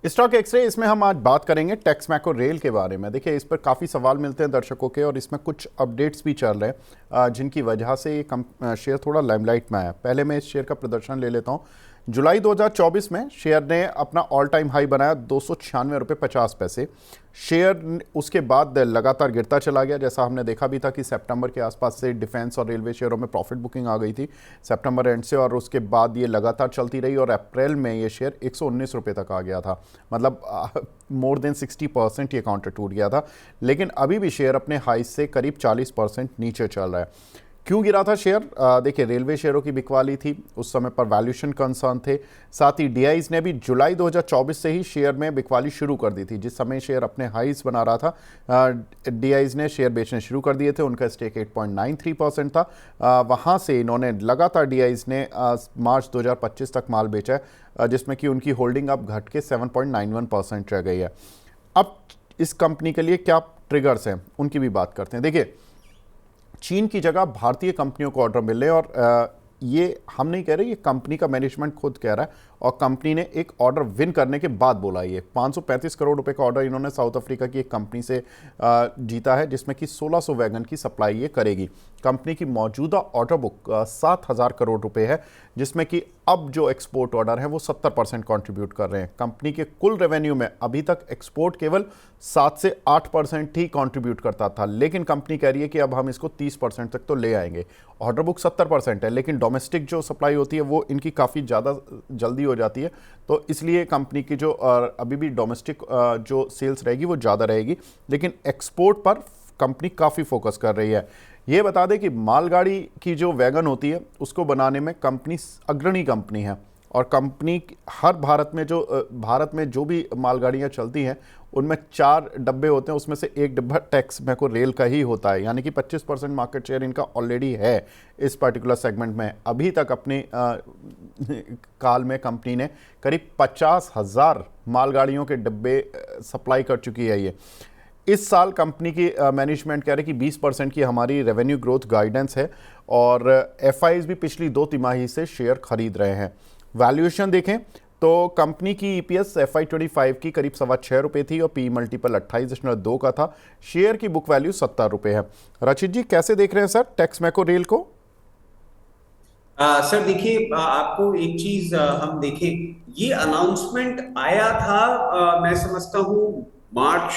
Stock x ray इसमें हम आज बात करेंगे टेक्समैको रेल के बारे में। देखिए, इस पर काफ़ी सवाल मिलते हैं दर्शकों के और इसमें कुछ अपडेट्स भी चल रहे हैं जिनकी वजह से ये शेयर थोड़ा लाइमलाइट में आया। पहले मैं इस शेयर का प्रदर्शन ले लेता हूँ। जुलाई 2024 में शेयर ने अपना ऑल टाइम हाई बनाया 296.50 रुपये। शेयर उसके बाद लगातार गिरता चला गया, जैसा हमने देखा भी था कि सितंबर के आसपास से डिफेंस और रेलवे शेयरों में प्रॉफिट बुकिंग आ गई थी सितंबर एंड से, और उसके बाद ये लगातार चलती रही और अप्रैल में ये शेयर 119 रुपये तक आ गया था। मतलब मोर देन 60% ये काउंटर टूट गया था। लेकिन अभी भी शेयर अपने हाई से करीब 40% नीचे चल रहा है। क्यों गिरा था शेयर? देखिए, रेलवे शेयरों की बिकवाली थी, उस समय पर वैल्यूएशन कंसर्न थे। साथ ही डीआईज ने भी जुलाई 2024 से ही शेयर में बिकवाली शुरू कर दी थी। जिस समय शेयर अपने हाईज बना रहा था, डीआईज ने शेयर बेचने शुरू कर दिए थे। उनका स्टेक 8.93% था। वहाँ से इन्होंने लगातार डीआईज ने मार्च 2025 तक माल बेचा है, जिसमें कि उनकी होल्डिंग अब घट के 7.91% रह गई है। अब इस कंपनी के लिए क्या ट्रिगर्स हैं, उनकी भी बात करते हैं। देखिए, चीन की जगह भारतीय कंपनियों को ऑर्डर मिले, और ये हम नहीं कह रहे, ये कंपनी का मैनेजमेंट खुद कह रहा है, और कंपनी ने एक ऑर्डर विन करने के बाद बोला। ये 535 करोड़ रुपए का ऑर्डर इन्होंने साउथ अफ्रीका की एक कंपनी से जीता है, जिसमें कि 1600 वैगन की सप्लाई ये करेगी। कंपनी की मौजूदा ऑर्डर बुक 7000 करोड़ रुपए है, जिसमें कि अब जो एक्सपोर्ट ऑर्डर है वो 70% कंट्रीब्यूट कर रहे हैं। कंपनी के कुल रेवेन्यू में अभी तक एक्सपोर्ट केवल 7 से 8% ही कंट्रीब्यूट करता था, लेकिन कंपनी कह रही है कि अब हम इसको 30% तक तो ले आएंगे। ऑर्डर बुक 70% है, लेकिन डोमेस्टिक जो सप्लाई होती है वो इनकी काफ़ी ज़्यादा जल्दी हो जाती है, तो इसलिए कंपनी की जो अभी भी डोमेस्टिक जो सेल्स रहेगी वो ज़्यादा रहेगी, लेकिन एक्सपोर्ट पर कंपनी काफ़ी फोकस कर रही है। ये बता दें कि मालगाड़ी की जो वैगन होती है उसको बनाने में कंपनी अग्रणी कंपनी है, और कंपनी हर भारत में जो भी मालगाड़ियाँ चलती हैं उनमें 4 डब्बे होते हैं, उसमें से एक डिब्बा टेक्समैको रेल का ही होता है। यानी कि 25% मार्केट शेयर इनका ऑलरेडी है इस पर्टिकुलर सेगमेंट में। अभी तक अपने काल में कंपनी ने करीब 50,000 मालगाड़ियों के डिब्बे सप्लाई कर चुकी है। ये इस साल कंपनी की मैनेजमेंट कह रही है कि 20% की हमारी रेवेन्यू ग्रोथ गाइडेंस है, और एफआईज भी पिछली 2 तिमाही से शेयर खरीद रहे हैं। वैल्यूएशन देखें तो कंपनी की ईपीएस FY25 की करीब 6.25 रुपये थी, और पी मल्टीपल 28.2 का था। शेयर की बुक वैल्यू 70 रुपये है। रचित जी, कैसे देख रहे हैं सर टेक्समैको रेल को? सर देखिए, आपको एक चीज हम देखें, ये अनाउंसमेंट आया था, मैं समझता हूँ मार्च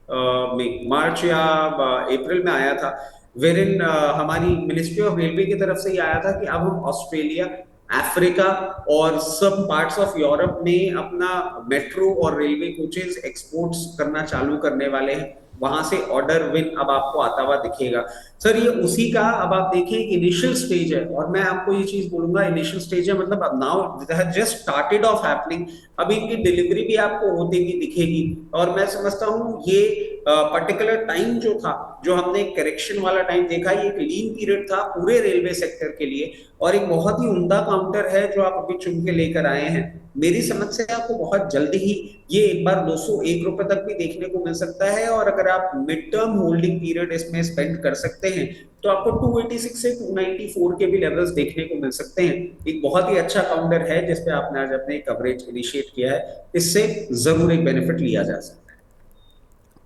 में, मार्च या अप्रैल में आया था, वेर इन हमारी मिनिस्ट्री ऑफ रेलवे की तरफ से ये आया था कि अब हम ऑस्ट्रेलिया, अफ्रीका और सब पार्ट्स ऑफ यूरोप में अपना मेट्रो और रेलवे कोचेस एक्सपोर्ट्स करना चालू करने वाले हैं। वहां से ऑर्डर विन अब आपको आता हुआ दिखेगा। सर ये उसी का अब आप देखें इनिशियल स्टेज है, और मैं आपको ये चीज बोलूंगा, इनिशियल स्टेज है मतलब अब now just started off happening. अब इनकी डिलीवरी भी आपको होती हुई दिखेगी, और मैं समझता हूँ ये पर्टिकुलर टाइम जो था, जो हमने करेक्शन वाला टाइम देखा, ये एक लीन पीरियड था पूरे रेलवे सेक्टर के लिए, और एक बहुत ही उम्दा काउंटर है जो आप अभी चुन के लेकर आए हैं। मेरी समझ से आपको बहुत जल्दी ही ये एक बार 201 रुपए तक भी देखने को मिल सकता है, और अगर आप मिड टर्म होल्डिंग पीरियड इसमें स्पेंड कर सकते हैं तो आपको 286 से 294 के भी लेवल्स देखने को मिल सकते हैं। एक बहुत ही अच्छा काउंटर है जिसपे आपने आज अपने कवरेज इनिशिएट किया है, इससे जरूर एक बेनिफिट लिया जा सकता है।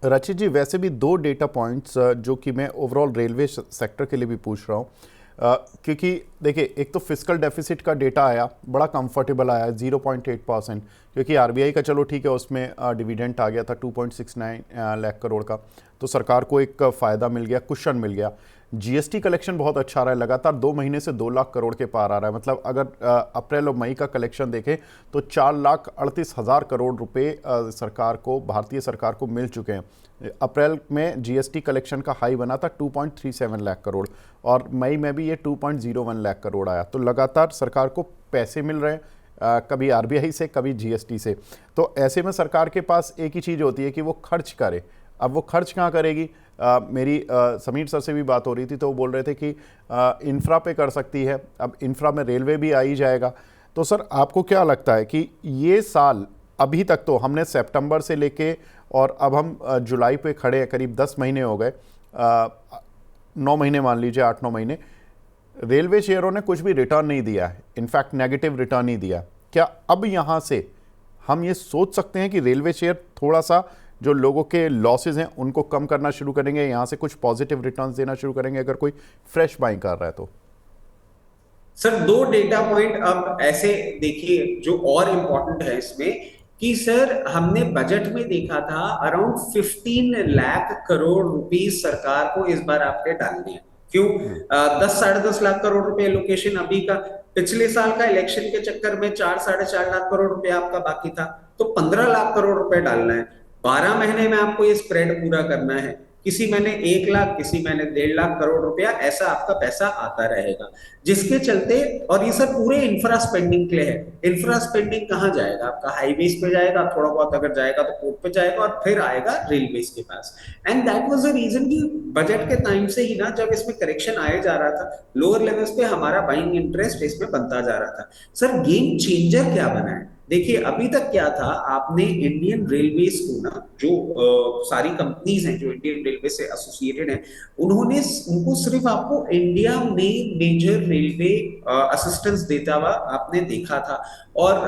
रचित जी, वैसे भी 2 डेटा पॉइंट्स जो कि मैं ओवरऑल रेलवे सेक्टर के लिए भी पूछ रहा हूँ, क्योंकि देखिए, एक तो फिस्कल डेफिसिट का डेटा आया, बड़ा कंफर्टेबल आया 0.8%, क्योंकि आरबीआई का चलो ठीक है, उसमें डिविडेंट आ गया था 2.69 लाख करोड़ का, तो सरकार को एक फ़ायदा मिल गया, कुशन मिल गया। जीएसटी कलेक्शन बहुत अच्छा रहा है, लगातार 2 महीने से 2 लाख करोड़ के पार आ रहा है। मतलब अगर अप्रैल और मई का कलेक्शन देखें तो 4,38,000 करोड़ रुपए सरकार को, भारतीय सरकार को मिल चुके हैं। अप्रैल में जीएसटी कलेक्शन का हाई बना था 2.37 लाख करोड़, और मई में भी ये 2.01 लाख करोड़ आया। तो लगातार सरकार को पैसे मिल रहे हैं, कभी आरबीआई से, कभी जीएसटी से। तो ऐसे में सरकार के पास एक ही चीज़ होती है कि वो खर्च करे। अब वो खर्च कहाँ करेगी? मेरी समीर सर से भी बात हो रही थी, तो वो बोल रहे थे कि इंफ्रा पे कर सकती है। अब इंफ्रा में रेलवे भी आ ही जाएगा। तो सर, आपको क्या लगता है कि ये साल, अभी तक तो हमने सितंबर से लेके और अब हम जुलाई पे खड़े हैं, करीब 10 महीने हो गए, 9 महीने मान लीजिए, 8-9 महीने, रेलवे शेयरों ने कुछ भी रिटर्न नहीं दिया है, इनफैक्ट नेगेटिव रिटर्न ही दिया। क्या अब यहाँ से हम ये सोच सकते हैं कि रेलवे शेयर थोड़ा सा जो लोगों के लॉसेज हैं उनको कम करना शुरू करेंगे, यहाँ से कुछ पॉजिटिव रिटर्न्स देना शुरू करेंगे अगर कोई फ्रेश बाइंग कर रहा है तो? सर दो डेटा पॉइंट अब ऐसे देखिए जो और इम्पोर्टेंट है इसमें कि सर हमने बजट में देखा था अराउंड 15 लाख करोड़ रुपीस सरकार को इस बार आपके डालने हैं। क्यों? 10-10.5 लाख करोड़ रुपए एलोकेशन अभी का, पिछले साल का इलेक्शन के चक्कर में 4-4.5 लाख करोड़ रुपए आपका बाकी था, तो 15 लाख करोड़ रुपए डालना है। 12 महीने में आपको ये स्प्रेड पूरा करना है, किसी महीने 1 लाख, किसी महीने 1.5 लाख करोड़ रुपया, ऐसा आपका पैसा आता रहेगा, जिसके चलते, और ये सब पूरे इंफ्रा स्पेंडिंग के लिए है। इंफ्रा स्पेंडिंग कहाँ जाएगा आपका? हाईवेज पे जाएगा, थोड़ा बहुत अगर जाएगा तो पोर्ट पे जाएगा, और फिर आएगा रेलवेज के पास। And that was the reason कि बजट के टाइम से ही ना, जब इसमें करेक्शन आया जा रहा था लोअर लेवल्स पे, हमारा बाइंग इंटरेस्ट इसमें बनता जा रहा था। सर गेम चेंजर क्या बना है? देखिए अभी तक क्या था, आपने इंडियन रेलवेज को ना, जो सारी कंपनीज हैं जो इंडियन रेलवे से एसोसिएटेड हैं, उन्होंने उनको सिर्फ आपको इंडिया में मेजर रेलवे असिस्टेंस देता हुआ आपने देखा था, और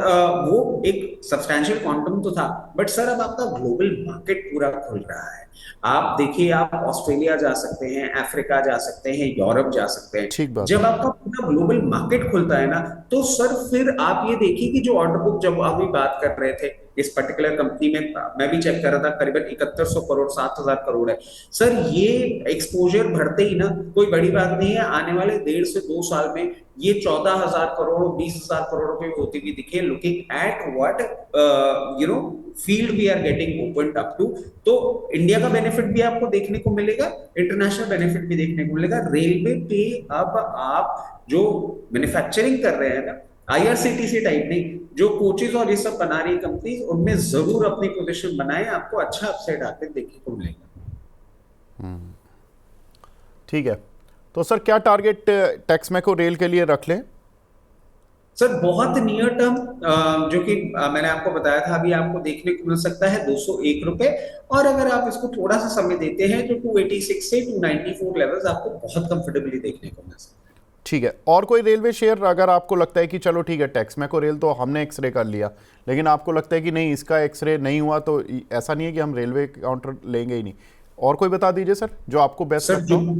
वो एक सब्सटैंशियल क्वांटम तो था, बट सर अब आपका ग्लोबल मार्केट पूरा खुल रहा है। आप देखिए, आप ऑस्ट्रेलिया जा सकते हैं, अफ्रीका जा सकते हैं, यूरोप जा सकते हैं। ठीक बात जब आपका पूरा ग्लोबल मार्केट खुलता है ना, तो सर फिर आप ये देखिए कि जो ऑर्डर बुक, जब अभी बात कर रहे थे इस पर्टिकुलर कंपनी में, मैं भी चेक कर रहा था, करीबन 7100 करोड़ 7000 करोड़ है। सर ये एक्सपोजर बढ़ते ही ना, कोई बड़ी बात नहीं है, आने वाले 1.5 से 2 साल में ये 14,000 करोड़ 20,000 करोड़ रुपए होती भी दिखे, looking at what field we are getting open up to. तो इंडिया का बेनिफिट भी आपको देखने को मिलेगा, इंटरनेशनल बेनिफिट भी देखने को मिलेगा। रेलवे पे अब आप जो मैन्युफैक्चरिंग कर रहे हैं ना, आईआरसीटीसी टाइप नहीं, जो कोचेज और ये सब बना रही कंपनी, उनमें जरूर अपनी पोजीशन बनाए, आपको अच्छा अपसाइड आते देखने को मिलेगा। ठीक है, तो सर क्या टारगेट टेक्समैको रेल के लिए रख लें? सर बहुत नियर टर्म, जो कि मैंने आपको बताया था, अभी आपको देखने को मिल सकता है 201 रुपए, और अगर आप इसको थोड़ा सा समय देते हैं तो 286 से 294 लेवल्स आपको बहुत कंफर्टेबली देखने को मिल सकता है। ठीक है, और कोई रेलवे शेयर अगर आपको लगता है कि चलो ठीक है, टेक्समैको रेल तो हमने एक्सरे कर लिया, लेकिन आपको लगता है कि नहीं इसका एक्सरे नहीं हुआ, तो ऐसा नहीं है कि हम रेलवे काउंटर लेंगे ही नहीं, और कोई बता दीजिए सर जो आपको बेस्ट लगता हो।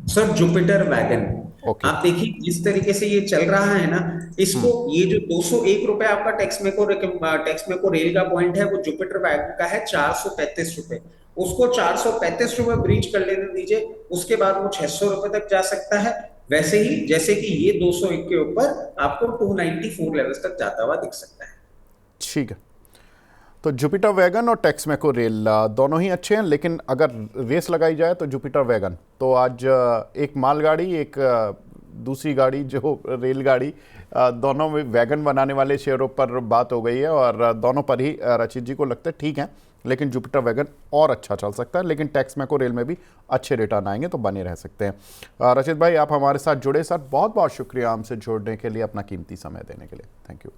Sir Jupiter wagon, okay. आप देखिए जिस तरीके से ये चल रहा है ना, इसको ये जो 201 रुपए आपका टेक्समैको रेल का पॉइंट है, वो जुपिटर वैगन का है 435 रुपए। उसको 435 रुपए ब्रीच कर लेने दीजिए, उसके बाद वो 600 रुपए तक जा सकता है। वैसे ही जैसे कि ये 201 के ऊपर आपको 294 लेवल्स तक जाता हुआ दिख सकता है। ठीक है, तो जुपिटर वैगन और टेक्समैको रेल दोनों ही अच्छे हैं, लेकिन अगर रेस लगाई जाए तो जुपिटर वैगन। तो आज एक मालगाड़ी, एक दूसरी गाड़ी जो रेलगाड़ी, दोनों में वैगन बनाने वाले शेयरों पर बात हो गई है, और दोनों पर ही रचित जी को लगता है ठीक है, लेकिन जुपिटर वैगन और अच्छा चल सकता है, लेकिन टेक्समैको रेल में भी अच्छे रिटर्न आएंगे, तो बने रह सकते हैं। रचित भाई आप हमारे साथ जुड़े, सर बहुत बहुत शुक्रिया हमसे जुड़ने के लिए, अपना कीमती समय देने के लिए, थैंक यू।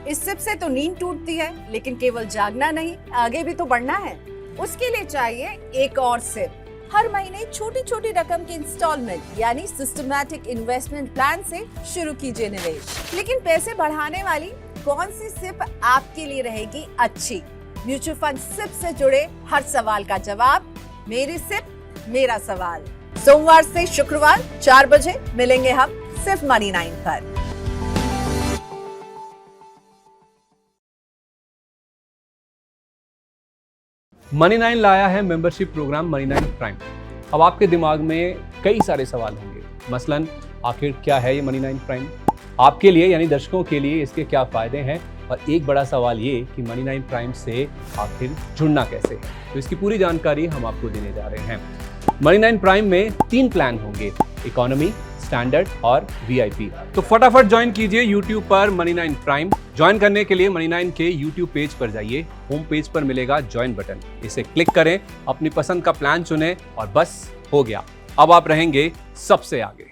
इस सिप से तो नींद टूटती है, लेकिन केवल जागना नहीं, आगे भी तो बढ़ना है। उसके लिए चाहिए एक और सिप। हर महीने छोटी छोटी रकम की इंस्टॉलमेंट यानी सिस्टमैटिक इन्वेस्टमेंट प्लान से शुरू कीजिए निवेश। लेकिन पैसे बढ़ाने वाली कौन सी सिप आपके लिए रहेगी अच्छी? म्यूचुअल फंड सिप से जुड़े हर सवाल का जवाब मेरी सिप मेरा सवाल। सोमवार से शुक्रवार 4 बजे मिलेंगे हम सिर्फ मनी 9 पर। मनी 9 लाया है मेंबरशिप प्रोग्राम मनी 9 प्राइम। अब आपके दिमाग में कई सारे सवाल होंगे, मसलन आखिर क्या है ये मनी 9 प्राइम, आपके लिए यानी दर्शकों के लिए इसके क्या फायदे हैं, और एक बड़ा सवाल ये कि मनी 9 प्राइम से आखिर जुड़ना कैसे है। तो इसकी पूरी जानकारी हम आपको देने जा रहे हैं। मनी 9 प्राइम में 3 प्लान होंगे, इकोनॉमी, स्टैंडर्ड और वीआईपी। तो फटाफट ज्वाइन कीजिए यूट्यूब पर मनी 9 प्राइम। ज्वाइन करने के लिए मनी 9 के यूट्यूब पेज पर जाइए, होम पेज पर मिलेगा ज्वाइन बटन, इसे क्लिक करें, अपनी पसंद का प्लान चुनें और बस हो गया, अब आप रहेंगे सबसे आगे।